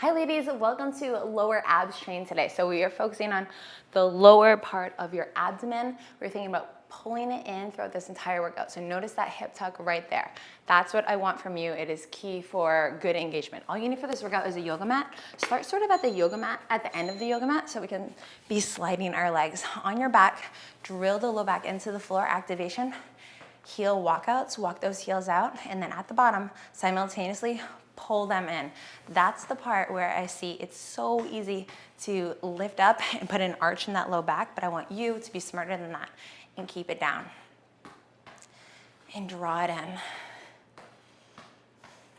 Hi ladies, welcome to Lower Abs Train today. So we are focusing on the lower part of your abdomen. We're thinking about pulling it in throughout this entire workout. So notice that hip tuck right there. That's what I want from you. It is key for good engagement. All you need for this workout is a yoga mat. Start sort of at the yoga mat, at the end of the yoga mat, so we can be sliding our legs on your back. Drill the low back into the floor, activation. Heel walkouts, walk those heels out, and then at the bottom, simultaneously pull them in. That's the part where I see it's so easy to lift up and put an arch in that low back, but I want you to be smarter than that and keep it down. And draw it in.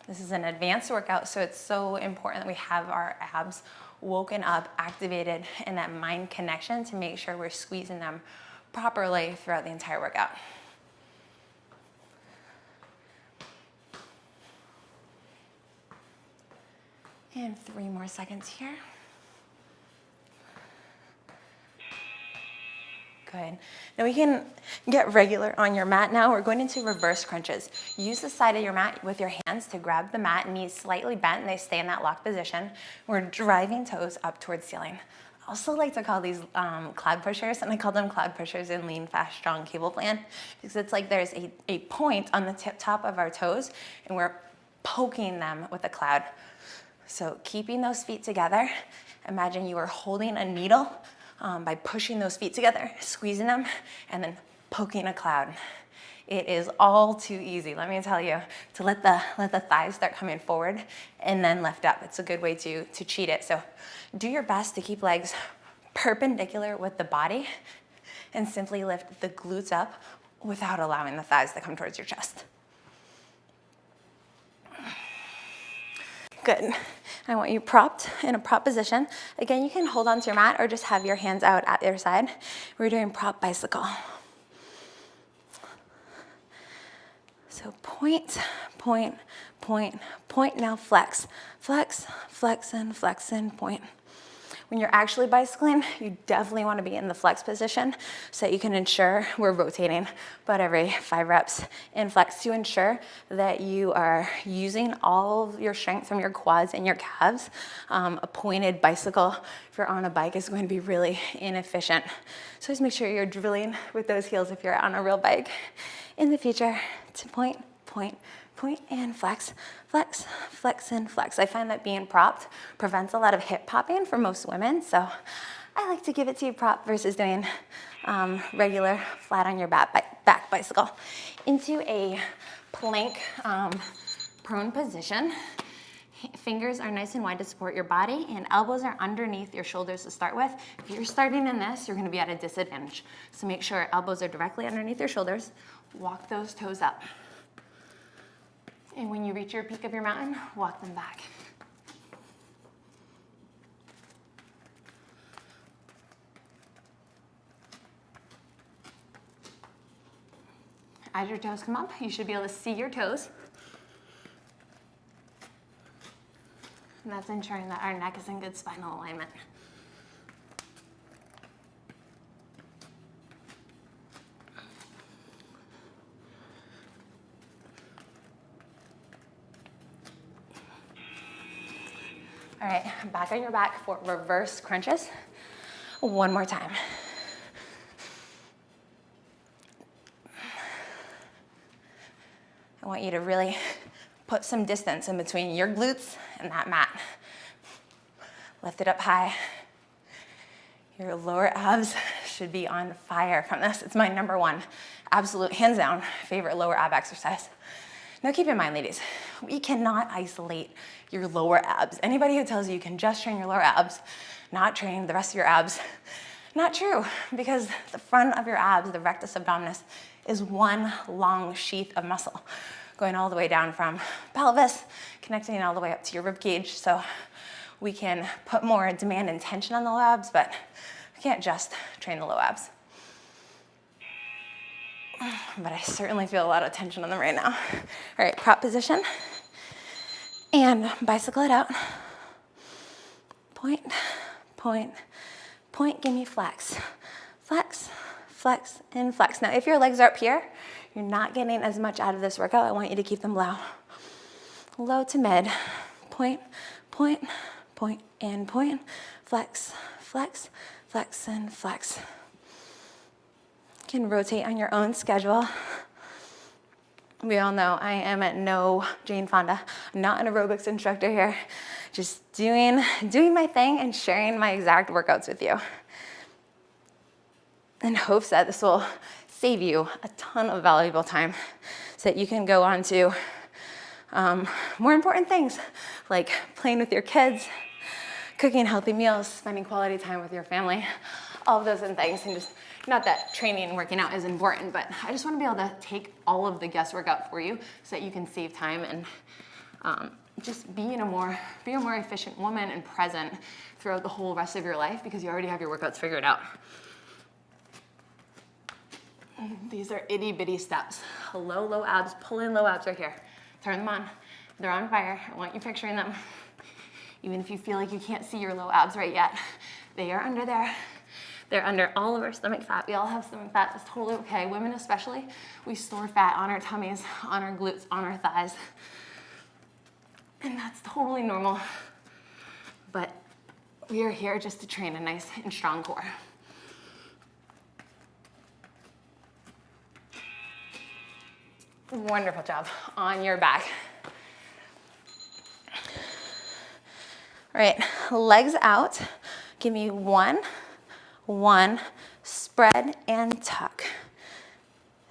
This is an advanced workout, so it's so important that we have our abs woken up, activated, and that mind connection to make sure we're squeezing them properly throughout the entire workout. And 3 more seconds here. Good. Now we can get regular on your mat now. We're going into reverse crunches. Use the side of your mat with your hands to grab the mat, knees slightly bent, and they stay in that locked position. We're driving toes up towards ceiling. I also like to call these cloud pushers, and I call them cloud pushers in Lean, Fast, Strong Cable Plan, because it's like there's a point on the tip top of our toes, and we're poking them with a cloud. So keeping those feet together, imagine you are holding a needle by pushing those feet together, squeezing them, and then poking a cloud. It is all too easy, let me tell you, to let the thighs start coming forward and then lift up. It's a good way to cheat it. So do your best to keep legs perpendicular with the body and simply lift the glutes up without allowing the thighs to come towards your chest. Good. I want you propped in a prop position. Again, you can hold onto your mat or just have your hands out at your side. We're doing prop bicycle. So point, point, point, point. Now flex, flex, flex in, point. When you're actually bicycling, you definitely want to be in the flex position so that you can ensure we're rotating about every 5 reps in flex to ensure that you are using all of your strength from your quads and your calves. A pointed bicycle, if you're on a bike, is going to be really inefficient. So just make sure you're drilling with those heels if you're on a real bike in the future to point, point, point, and flex, flex, flex, and flex. I find that being propped prevents a lot of hip popping for most women, so I like to give it to you prop versus doing regular flat on your back bicycle. Into a plank prone position. Fingers are nice and wide to support your body, and elbows are underneath your shoulders to start with. If you're starting in this, you're gonna be at a disadvantage. So make sure elbows are directly underneath your shoulders. Walk those toes up. And when you reach your peak of your mountain, walk them back. As your toes come up, you should be able to see your toes. And that's ensuring that our neck is in good spinal alignment. All right, back on your back for reverse crunches. One more time. I want you to really put some distance in between your glutes and that mat. Lift it up high. Your lower abs should be on fire from this. It's my number one, absolute, hands down, favorite lower ab exercise. Now keep in mind, ladies, we cannot isolate your lower abs. Anybody who tells you you can just train your lower abs, not train the rest of your abs, not true, because the front of your abs, the rectus abdominis, is one long sheath of muscle going all the way down from pelvis, connecting all the way up to your rib cage. So we can put more demand and tension on the low abs, but we can't just train the low abs. But I certainly feel a lot of tension on them right now. All right, prop position. And bicycle it out. Point, point, point, give me flex. Flex, flex, and flex. Now, if your legs are up here, you're not getting as much out of this workout. I want you to keep them low. Low to mid. Point, point, point, and point. Flex, flex, flex, and flex. You can rotate on your own schedule. We all know I am at no Jane Fonda. I'm not an aerobics instructor here. Just doing my thing and sharing my exact workouts with you. In hopes that this will save you a ton of valuable time so that you can go on to more important things like playing with your kids, cooking healthy meals, spending quality time with your family, all of those and things. And just, not that training and working out is important, but I just want to be able to take all of the guesswork out for you so that you can save time and just be a more efficient woman and present throughout the whole rest of your life because you already have your workouts figured out. These are itty bitty steps. Low abs, pull in low abs right here. Turn them on. They're on fire. I want you picturing them. Even if you feel like you can't see your low abs right yet, they are under there. They're under all of our stomach fat. We all have stomach fat. It's totally okay. Women especially, we store fat on our tummies, on our glutes, on our thighs. And that's totally normal. But we are here just to train a nice and strong core. Wonderful job. On your back. All right, legs out. Give me one, spread and tuck.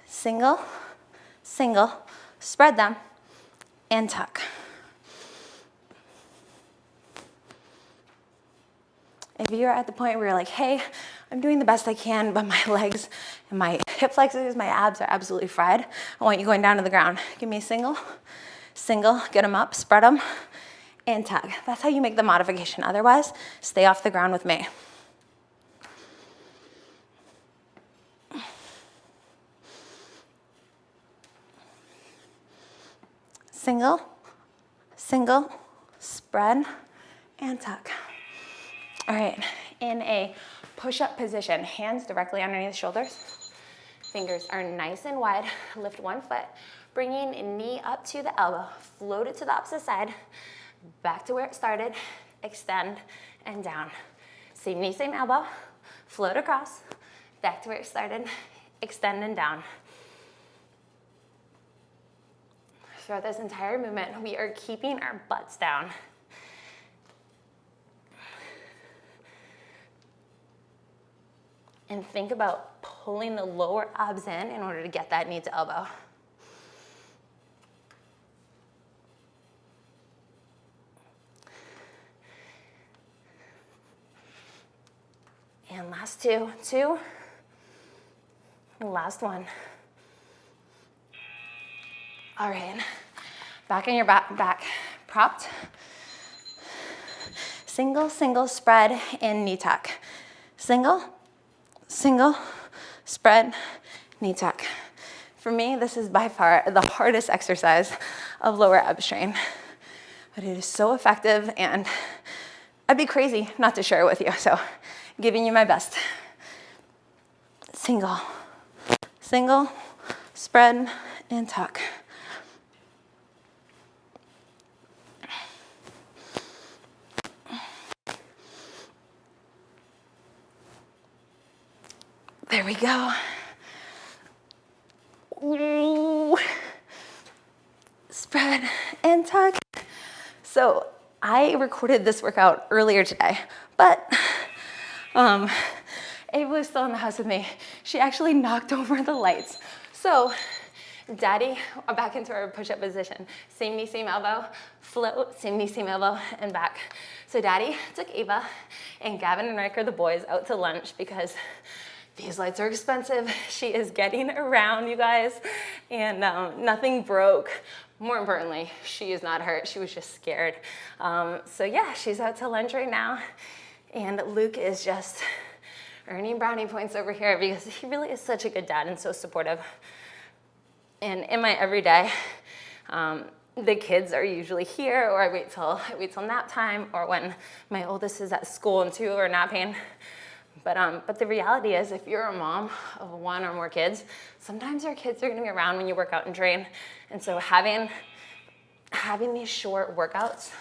Single, single, spread them and tuck. If you're at the point where you're like, hey, I'm doing the best I can, but my legs and my hip flexors, my abs are absolutely fried, I want you going down to the ground. Give me a single, single, get them up, spread them, and tuck. That's how you make the modification. Otherwise, stay off the ground with me. Single, single, spread, and tuck. All right, in a push-up position, hands directly underneath the shoulders. Fingers are nice and wide. Lift one foot, bringing a knee up to the elbow. Float it to the opposite side, back to where it started. Extend and down. Same knee, same elbow. Float across, back to where it started. Extend and down. Throughout this entire movement, we are keeping our butts down. And think about pulling the lower abs in order to get that knee to elbow. And last two, last one. All right, back on your back, propped. Single, single, spread, and knee tuck. Single, single, spread, knee tuck. For me, this is by far the hardest exercise of lower abs strain, but it is so effective, and I'd be crazy not to share it with you, so giving you my best. Single, single, spread, and tuck. There we go. Ooh. Spread and tuck. So I recorded this workout earlier today, but Ava was still in the house with me. She actually knocked over the lights. So Daddy, back into our push-up position. Same knee, same elbow, float, same knee, same elbow, and back. So Daddy took Ava and Gavin and Riker, the boys, out to lunch because these lights are expensive. She is getting around, you guys, and nothing broke. More importantly, she is not hurt. She was just scared. So yeah, she's out to lunch right now, and Luke is just earning brownie points over here because he really is such a good dad and so supportive. And in my everyday, the kids are usually here, or I wait till nap time, or when my oldest is at school and two are napping. But the reality is, if you're a mom of one or more kids, sometimes your kids are going to be around when you work out and train. And so having these short workouts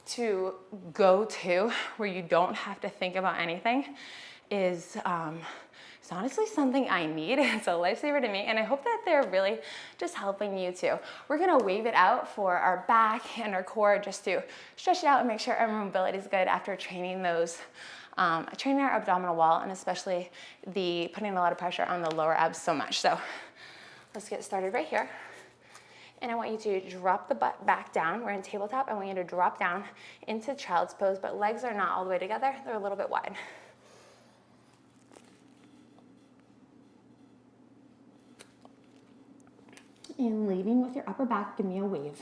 to go to where you don't have to think about anything is it's honestly something I need. It's a lifesaver to me, and I hope that they're really just helping you too. We're gonna wave it out for our back and our core just to stretch it out and make sure our mobility is good after training those, training our abdominal wall, and especially putting a lot of pressure on the lower abs so much. So let's get started right here. And I want you to drop the butt back down. We're in tabletop. I want you to drop down into child's pose, but legs are not all the way together. They're a little bit wide. And leading with your upper back, give me a wave.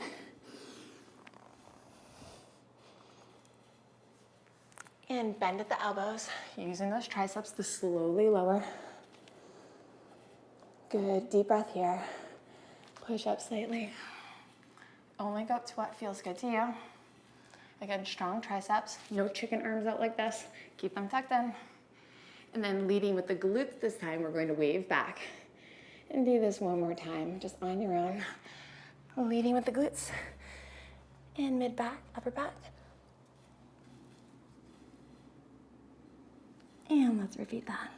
And bend at the elbows, using those triceps to slowly lower. Good, deep breath here. Push up slightly. Only go up to what feels good to you. Again, strong triceps, no chicken arms out like this. Keep them tucked in. And then leading with the glutes this time, we're going to wave back. And do this one more time, just on your own. Leading with the glutes. And mid back, upper back. And let's repeat that.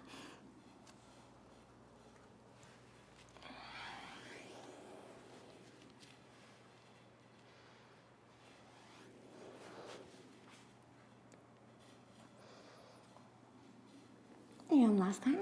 And last time.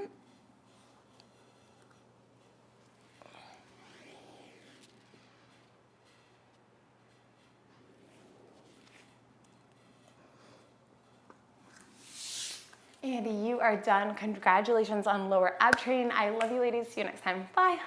And you are done. Congratulations on lower ab training. I love you ladies. See you next time. Bye.